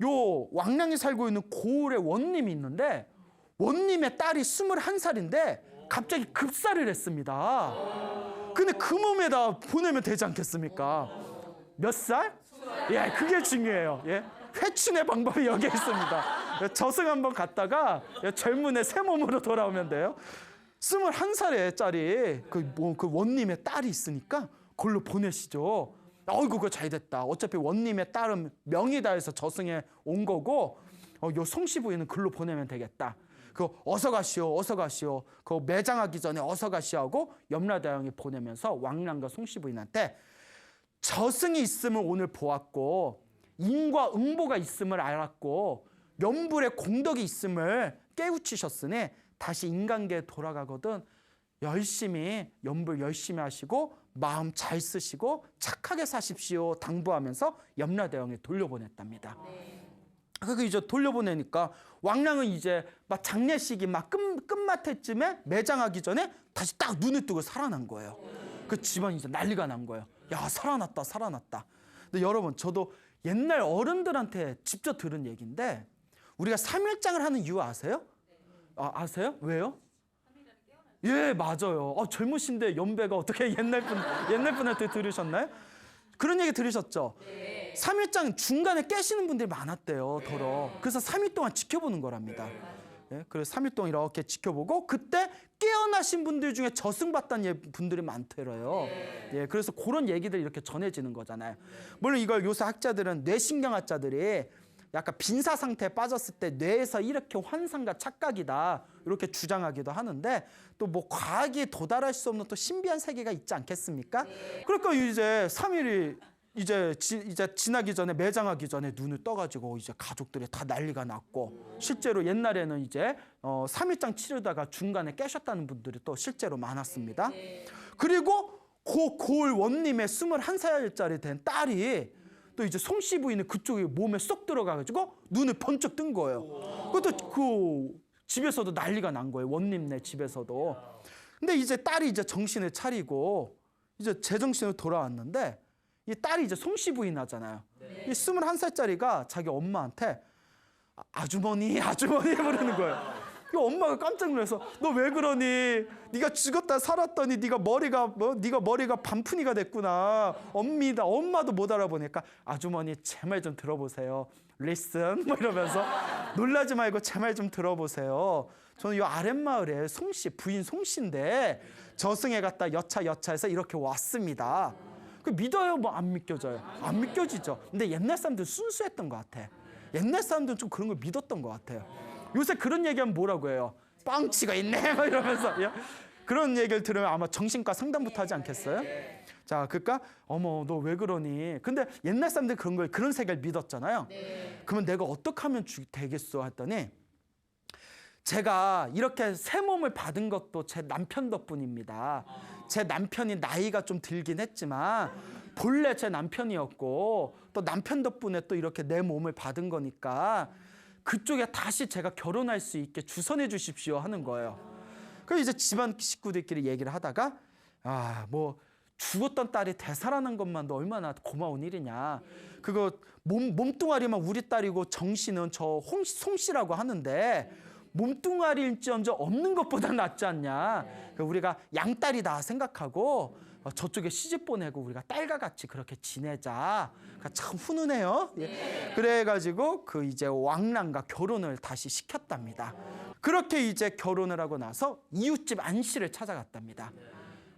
요 왕랑이 살고 있는 고을에 원님이 있는데 원님의 딸이 21살인데 갑자기 급사를 했습니다. 근데 그 몸에다 보내면 되지 않겠습니까? 몇 살? 그게 중요해요. 회춘의 방법이 여기 있습니다. 저승 한번 갔다가 젊은 애 새 몸으로 돌아오면 돼요. 21살의 짤이 그 원님의 딸이 있으니까 그걸로 보내시죠. 어이구 그거 잘 됐다. 어차피 원님의 딸은 명이다 해서 저승에 온 거고 요 송씨 부인은 글로 보내면 되겠다. 그 어서 가시오, 어서 가시오. 그 매장하기 전에 어서 가시오 하고 염라대왕이 보내면서 왕란과 송씨 부인한테 저승이 있음을 오늘 보았고 인과 응보가 있음을 알았고 연불의 공덕이 있음을 깨우치셨으니 다시 인간계에 돌아가거든 열심히 연불 열심히 하시고 마음 잘 쓰시고 착하게 사십시오 당부하면서 염라대왕에 돌려보냈답니다. 그렇게 이제 돌려보내니까 왕랑은 이제 막 장례식이 막 끝마태쯤에 매장하기 전에 다시 딱 눈을 뜨고 살아난 거예요. 그 집안이 이제 난리가 난 거예요. 야, 살아났다, 살아났다. 근데 여러분, 저도 옛날 어른들한테 직접 들은 얘기인데 우리가 3일장을 하는 이유 아세요? 아세요? 왜요? 예, 맞아요. 젊으신데 연배가 어떻게 옛날 분한테 들으셨나요? 그런 얘기 들으셨죠? 3일장 중간에 깨시는 분들이 많았대요, 더러. 그래서 3일 동안 지켜보는 거랍니다. 예, 그래서 3일 동안 이렇게 지켜보고 그때 깨어나신 분들 중에 저승받던 분들이 많더래요. 예, 그래서 그런 얘기들이 이렇게 전해지는 거잖아요. 물론 이걸 요새 학자들은 뇌신경학자들이 약간 빈사 상태에 빠졌을 때 뇌에서 이렇게 환상과 착각이다 이렇게 주장하기도 하는데 또 뭐 과학이 도달할 수 없는 또 신비한 세계가 있지 않겠습니까? 그러니까 이제 3일이 이제 지나기 전에 매장하기 전에 눈을 떠가지고 이제 가족들이 다 난리가 났고 실제로 옛날에는 이제 3일장 치르다가 중간에 깨셨다는 분들이 또 실제로 많았습니다. 그리고 고을 원님의 21살짜리 된 딸이 또 이제 송씨 부인은 그쪽에 몸에 쏙 들어가가지고 눈을 번쩍 뜬 거예요. 그것도 그 집에서도 난리가 난 거예요. 원님네 집에서도. 근데 이제 딸이 이제 정신을 차리고 이제 제정신으로 돌아왔는데 이 딸이 이제 송씨 부인 하잖아요. 이 21살짜리가 자기 엄마한테 아주머니 부르는 거예요. 이 엄마가 깜짝 놀라서 너 왜 그러니? 네가 죽었다 살았더니 네가 머리가 반푼이가 됐구나. 엄마도 못 알아보니까 아주머니 제 말 좀 들어보세요. Listen 뭐 이러면서 놀라지 말고 제 말 좀 들어보세요. 저는 이 아랫마을에 부인 송씨인데 저승에 갔다 여차해서 이렇게 왔습니다. 그 믿어요? 뭐 안 믿겨져요? 안 믿겨지죠. 근데 옛날 사람들은 순수했던 것 같아. 옛날 사람들은 좀 그런 걸 믿었던 것 같아요. 요새 그런 얘기하면 뭐라고 해요? 뻥치가 있네 막 이러면서 그런 얘기를 들으면 아마 정신과 상담부터 하지 않겠어요? 자, 그러니까 어머 너 왜 그러니? 근데 옛날 사람들 그런 세계를 믿었잖아요. 그러면 내가 어떻게 하면 되겠어 했더니 제가 이렇게 새 몸을 받은 것도 제 남편 덕분입니다. 제 남편이 나이가 좀 들긴 했지만 본래 제 남편이었고 또 남편 덕분에 또 이렇게 내 몸을 받은 거니까 그쪽에 다시 제가 결혼할 수 있게 주선해 주십시오 하는 거예요. 그래서 이제 집안 식구들끼리 얘기를 하다가 뭐 죽었던 딸이 되살아난 것만도 얼마나 고마운 일이냐. 그거 몸뚱아리만 우리 딸이고 정씨는 저 송씨라고 하는데 몸뚱아리일지언정 없는 것보다 낫지 않냐. 우리가 양딸이다 생각하고 저쪽에 시집 보내고 우리가 딸과 같이 그렇게 지내자. 참 훈훈해요. 그래가지고 그 이제 왕랑과 결혼을 다시 시켰답니다. 그렇게 이제 결혼을 하고 나서 이웃집 안씨를 찾아갔답니다.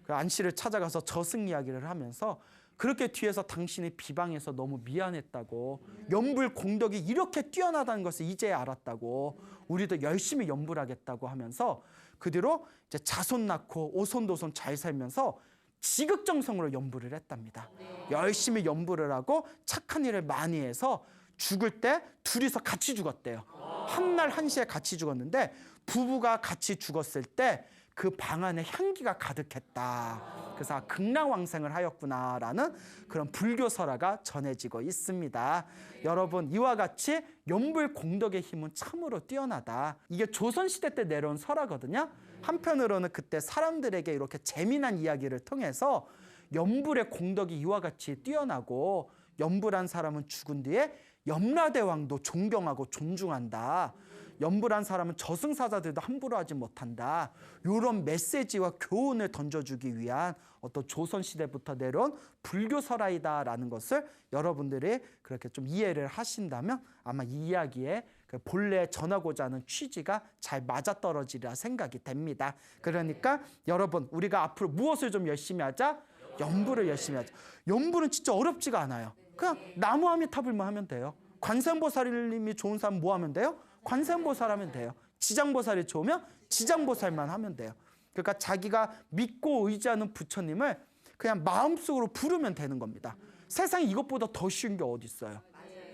그 안씨를 찾아가서 저승 이야기를 하면서 그렇게 뒤에서 당신이 비방해서 너무 미안했다고 연불 공덕이 이렇게 뛰어나다는 것을 이제 알았다고 우리도 열심히 연불하겠다고 하면서 그 뒤로 이제 자손 낳고 오손도손 잘 살면서 지극정성으로 연불을 했답니다. 열심히 연불을 하고 착한 일을 많이 해서 죽을 때 둘이서 같이 죽었대요. 한날 한시에 같이 죽었는데 부부가 같이 죽었을 때 그 방 안에 향기가 가득했다. 그래서 극락왕생을 하였구나라는 그런 불교 설화가 전해지고 있습니다. 여러분 이와 같이 연불 공덕의 힘은 참으로 뛰어나다. 이게 조선시대 때 내려온 설화거든요. 한편으로는 그때 사람들에게 이렇게 재미난 이야기를 통해서 연불의 공덕이 이와 같이 뛰어나고 연불한 사람은 죽은 뒤에 염라대왕도 존경하고 존중한다. 연불한 사람은 저승사자들도 함부로 하지 못한다. 이런 메시지와 교훈을 던져주기 위한 어떤 조선시대부터 내려온 불교설화이다라는 것을 여러분들이 그렇게 좀 이해를 하신다면 아마 이 이야기에 그 본래 전하고자 하는 취지가 잘 맞아떨어지리라 생각이 됩니다. 그러니까 여러분 우리가 앞으로 무엇을 좀 열심히 하자? 연불을 열심히 하자. 연불은 진짜 어렵지가 않아요. 그냥 나무 아미타불만 하면 돼요. 관세음보살님이 좋은 사람 뭐 하면 돼요? 관세음보살 하면 돼요. 지장보살이 좋으면 지장보살만 하면 돼요. 그러니까 자기가 믿고 의지하는 부처님을 그냥 마음속으로 부르면 되는 겁니다. 세상에 이것보다 더 쉬운 게 어디 있어요.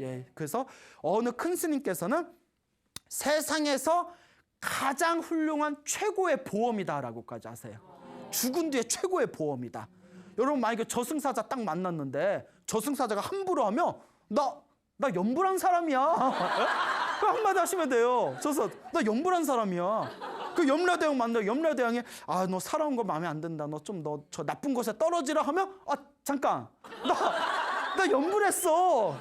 예, 그래서 어느 큰 스님께서는 세상에서 가장 훌륭한 최고의 보험이다라고까지 하세요. 죽은 뒤에 최고의 보험이다. 여러분 만약에 저승사자 딱 만났는데 저승사자가 함부로 하면 나 염불한 사람이야. 그 한마디 하시면 돼요. 나 염불한 사람이야. 그 염라대왕 만나 염라대왕이 너 살아온 거 마음에 안 든다. 너 저 나쁜 곳에 떨어지라 하면 잠깐 나 염불했어.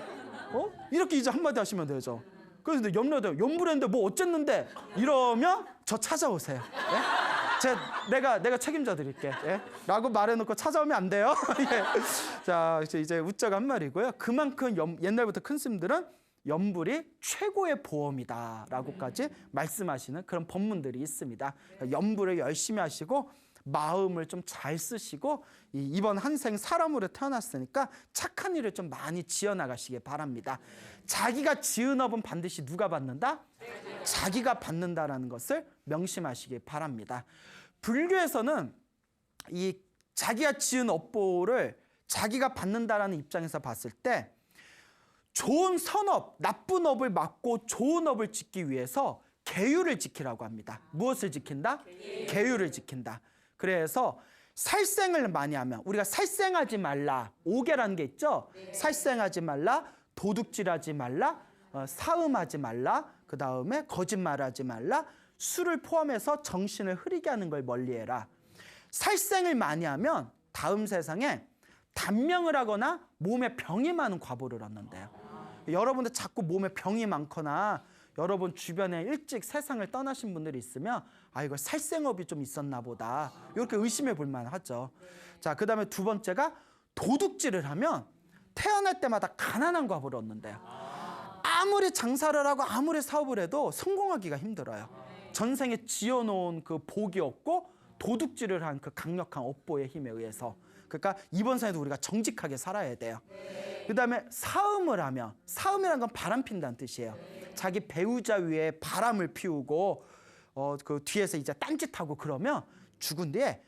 이렇게 이제 한마디 하시면 되죠. 그래서 염라대왕 염불했는데 뭐 어쨌는데 이러면 저 찾아오세요. 예? 내가 책임져 드릴게. 예? 라고 말해놓고 찾아오면 안 돼요. 예. 자, 이제 웃자가 한 말이고요. 그만큼 옛날부터 큰 스님들은 염불이 최고의 보험이다라고까지 말씀하시는 그런 법문들이 있습니다. 염불을 열심히 하시고 마음을 좀 잘 쓰시고 이번 한생 사람으로 태어났으니까 착한 일을 좀 많이 지어나가시기 바랍니다. 자기가 지은 업은 반드시 누가 받는다? 자기가 받는다라는 것을 명심하시기 바랍니다. 불교에서는 이 자기가 지은 업보를 자기가 받는다라는 입장에서 봤을 때 좋은 선업, 나쁜 업을 막고 좋은 업을 짓기 위해서 계율을 지키라고 합니다. 무엇을 지킨다? 계율을 지킨다. 그래서 살생을 많이 하면 우리가 살생하지 말라, 오계라는 게 있죠. 살생하지 말라, 도둑질하지 말라, 사음하지 말라, 그 다음에 거짓말하지 말라, 술을 포함해서 정신을 흐리게 하는 걸 멀리해라. 살생을 많이 하면 다음 세상에 단명을 하거나 몸에 병이 많은 과보를 얻는데요. 여러분들 자꾸 몸에 병이 많거나 여러분 주변에 일찍 세상을 떠나신 분들이 있으면 이거 살생업이 좀 있었나 보다 이렇게 의심해 볼 만하죠. 자, 그 다음에 두 번째가 도둑질을 하면 태어날 때마다 가난한 과보를 얻는데요. 아무리 장사를 하고 아무리 사업을 해도 성공하기가 힘들어요. 전생에 지어놓은 그 복이 없고 도둑질을 한 그 강력한 업보의 힘에 의해서. 그러니까 이번 생에도 우리가 정직하게 살아야 돼요. 그 다음에 사음을 하면, 사음이란 건 바람 핀다는 뜻이에요. 자기 배우자 위에 바람을 피우고 그 뒤에서 이제 딴짓하고 그러면 죽은 뒤에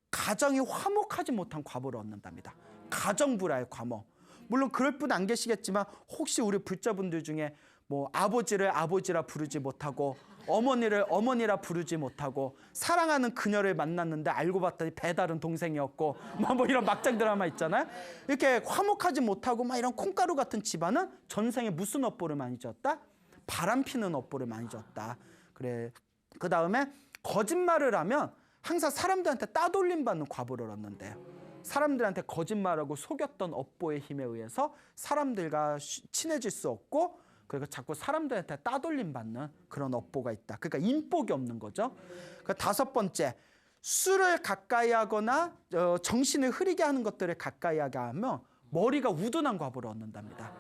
가정이 화목하지 못한 과보를 얻는답니다. 가정불화의 과모. 물론 그럴 분 안 계시겠지만 혹시 우리 불자분들 중에 뭐 아버지를 아버지라 부르지 못하고 어머니를 어머니라 부르지 못하고 사랑하는 그녀를 만났는데 알고 봤더니 배다른 동생이었고 뭐 이런 막장 드라마 있잖아요. 이렇게 화목하지 못하고 막 이런 콩가루 같은 집안은 전생에 무슨 업보를 많이 졌다? 바람 피는 업보를 많이 졌다. 그래. 그 다음에 거짓말을 하면 항상 사람들한테 따돌림 받는 과보를 얻는데요. 사람들한테 거짓말하고 속였던 업보의 힘에 의해서 사람들과 친해질 수 없고 그리고 자꾸 사람들한테 따돌림 받는 그런 업보가 있다. 그러니까 인복이 없는 거죠. 그 다섯 번째, 술을 가까이 하거나 정신을 흐리게 하는 것들을 가까이 하게 하면 머리가 우둔한 과보를 얻는답니다.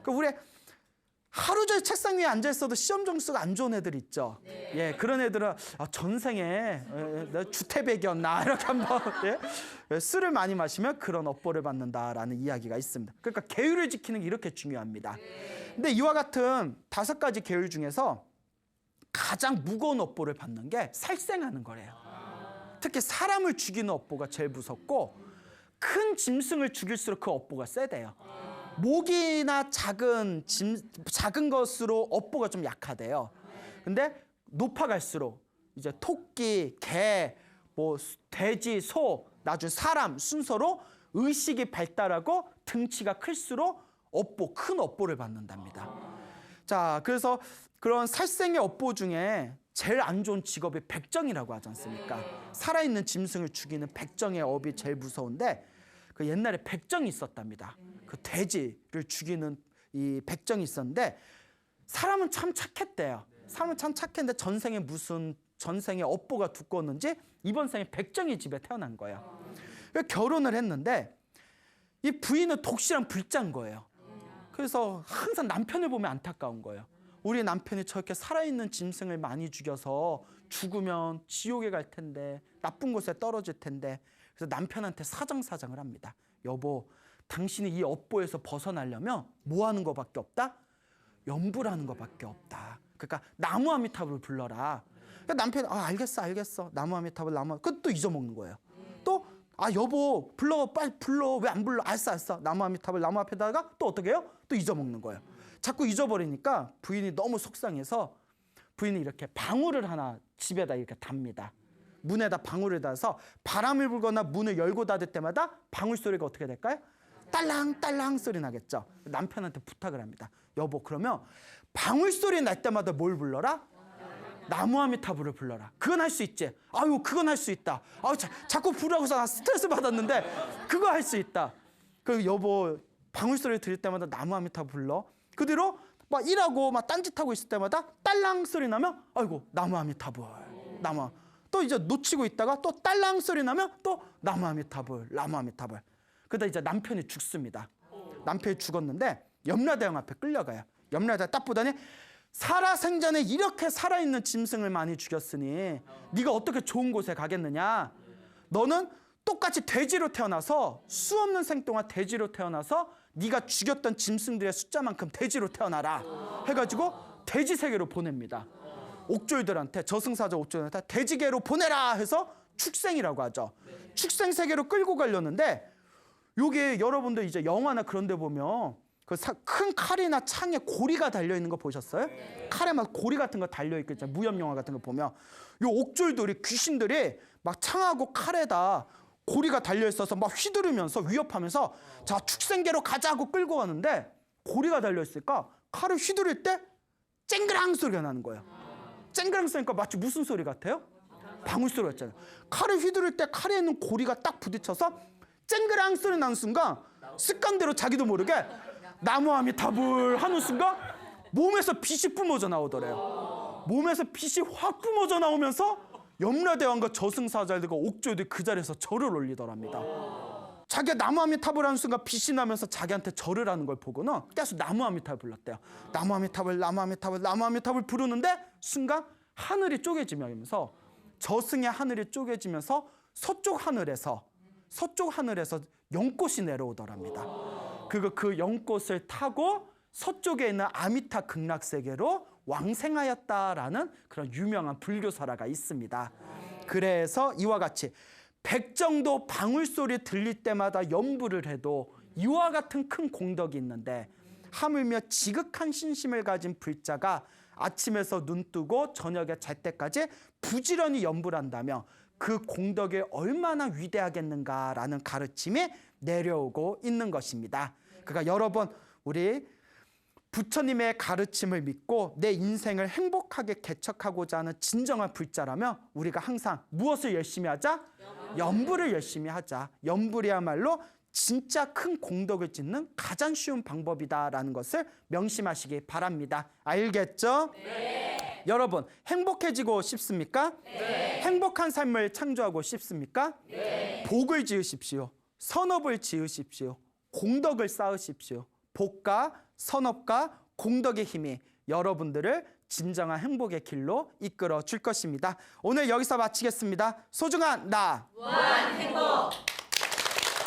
그러니까 우리 하루 종일 책상 위에 앉아 있어도 시험 점수가 안 좋은 애들 있죠. 예, 그런 애들은 전생에 내가 주태백이었나 이렇게 한번 술을 많이 마시면 그런 업보를 받는다라는 이야기가 있습니다. 그러니까 계율을 지키는 게 이렇게 중요합니다. 근데 이와 같은 5가지 계율 중에서 가장 무거운 업보를 받는 게 살생하는 거래요. 특히 사람을 죽이는 업보가 제일 무섭고 큰 짐승을 죽일수록 그 업보가 세대요. 모기나 작은 것으로 업보가 좀 약하대요. 근데 높아갈수록 이제 토끼, 개, 뭐 돼지, 소, 나중에 사람 순서로 의식이 발달하고 등치가 클수록 큰 업보를 받는답니다. 자, 그래서 그런 살생의 업보 중에 제일 안 좋은 직업이 백정이라고 하지 않습니까? 살아있는 짐승을 죽이는 백정의 업이 제일 무서운데 그 옛날에 백정이 있었답니다. 그 돼지를 죽이는 이 백정이 있었는데 사람은 참 착했대요. 사람은 참 착했는데 전생에 업보가 두꺼웠는지 이번 생에 백정이 집에 태어난 거예요. 결혼을 했는데 이 부인은 독실한 불자인 거예요. 그래서 항상 남편을 보면 안타까운 거예요. 우리 남편이 저렇게 살아있는 짐승을 많이 죽여서 죽으면 지옥에 갈 텐데 나쁜 곳에 떨어질 텐데 그래서 남편한테 사정사정을 합니다. 여보, 당신이 이 업보에서 벗어나려면 뭐 하는 것밖에 없다? 염불하는 것밖에 없다. 그러니까 나무 아미타불을 불러라. 그러니까 남편이 알겠어. 나무 아미타불 그것도 또 잊어먹는 거예요. 또 여보 불러, 빨리 불러. 왜 안 불러? 알았어. 나무 아미타불 나무 앞에다가 또 어떻게 해요? 또 잊어먹는 거예요. 자꾸 잊어버리니까 부인이 너무 속상해서 부인이 이렇게 방울을 하나 집에다 이렇게 답니다. 문에다 방울을 닫아서 바람을 불거나 문을 열고 닫을 때마다 방울 소리가 어떻게 될까요? 딸랑딸랑 소리 나겠죠. 남편한테 부탁을 합니다. 여보, 그러면 방울 소리 날 때마다 뭘 불러라? 나무 아미타불을 불러라. 그건 할 수 있지. 그건 할 수 있다. 자꾸 부르고서 나 스트레스 받았는데 그거 할 수 있다. 그 여보, 방울 소리 들을 때마다 나무 아미타불 불러. 그 뒤로 막 일하고 막 딴짓하고 있을 때마다 딸랑 소리 나면 나무 아미타불. 또 이제 놓치고 있다가 또 딸랑 소리 나면 또 나무 아미타불. 그러다 이제 남편이 죽습니다. 남편이 죽었는데 염라대왕 앞에 끌려가요. 염라대왕 딱 보더니 살아생전에 이렇게 살아있는 짐승을 많이 죽였으니 네가 어떻게 좋은 곳에 가겠느냐. 너는 똑같이 돼지로 태어나서 수 없는 생 동안 돼지로 태어나서 네가 죽였던 짐승들의 숫자만큼 돼지로 태어나라 해가지고 돼지 세계로 보냅니다. 옥졸들한테, 저승사자 옥졸들한테 돼지계로 보내라 해서 축생이라고 하죠. 축생 세계로 끌고 가려는데 요게 여러분들 이제 영화나 그런 데 보면 그 큰 칼이나 창에 고리가 달려있는 거 보셨어요? 칼에 막 고리 같은 거 달려있겠죠. 무협 영화 같은 거 보면 요 옥졸들이, 귀신들이 막 창하고 칼에다 고리가 달려있어서 막 휘두르면서 위협하면서 자, 축생계로 가자고 끌고 가는데 고리가 달려있으니까 칼을 휘두를 때 쨍그랑 소리가 나는 거예요. 쨍그랑 소리니까 마치 무슨 소리 같아요? 방울 소리 같잖아요. 칼을 휘두를 때 칼에 있는 고리가 딱 부딪혀서 쨍그랑 소리 나는 순간 습관대로 자기도 모르게 나무 아미타불 하는 순간 몸에서 빛이 뿜어져 나오더래요. 몸에서 빛이 확 뿜어져 나오면서 염라대왕과 저승사자들과 옥졸들이 그 자리에서 절을 올리더랍니다. 자기가 나무 아미타불 하는 순간 빛이 나면서 자기한테 절을 하는 걸 보고는 계속 나무 아미타불 불렀대요. 나무 아미타불 부르는데 순간 하늘이 쪼개지면서 저승의 하늘이 쪼개지면서 서쪽 하늘에서 연꽃이 내려오더랍니다. 그 연꽃을 타고 서쪽에 있는 아미타 극락세계로 왕생하였다라는 그런 유명한 불교 설화가 있습니다. 그래서 이와 같이 백정도 방울소리 들릴 때마다 염불을 해도 이와 같은 큰 공덕이 있는데 하물며 지극한 신심을 가진 불자가 아침에서 눈 뜨고 저녁에 잘 때까지 부지런히 염불한다면 그 공덕이 얼마나 위대하겠는가라는 가르침이 내려오고 있는 것입니다. 그러니까 여러분, 우리 부처님의 가르침을 믿고 내 인생을 행복하게 개척하고자 하는 진정한 불자라면 우리가 항상 무엇을 열심히 하자? 염불을 열심히 하자. 염불이야말로 진짜 큰 공덕을 짓는 가장 쉬운 방법이다라는 것을 명심하시기 바랍니다. 알겠죠? 네. 여러분, 행복해지고 싶습니까? 네. 행복한 삶을 창조하고 싶습니까? 네. 복을 지으십시오. 선업을 지으십시오. 공덕을 쌓으십시오. 복과 선업과 공덕의 힘이 여러분들을 진정한 행복의 길로 이끌어 줄 것입니다. 오늘 여기서 마치겠습니다. 소중한 나 무한 행복.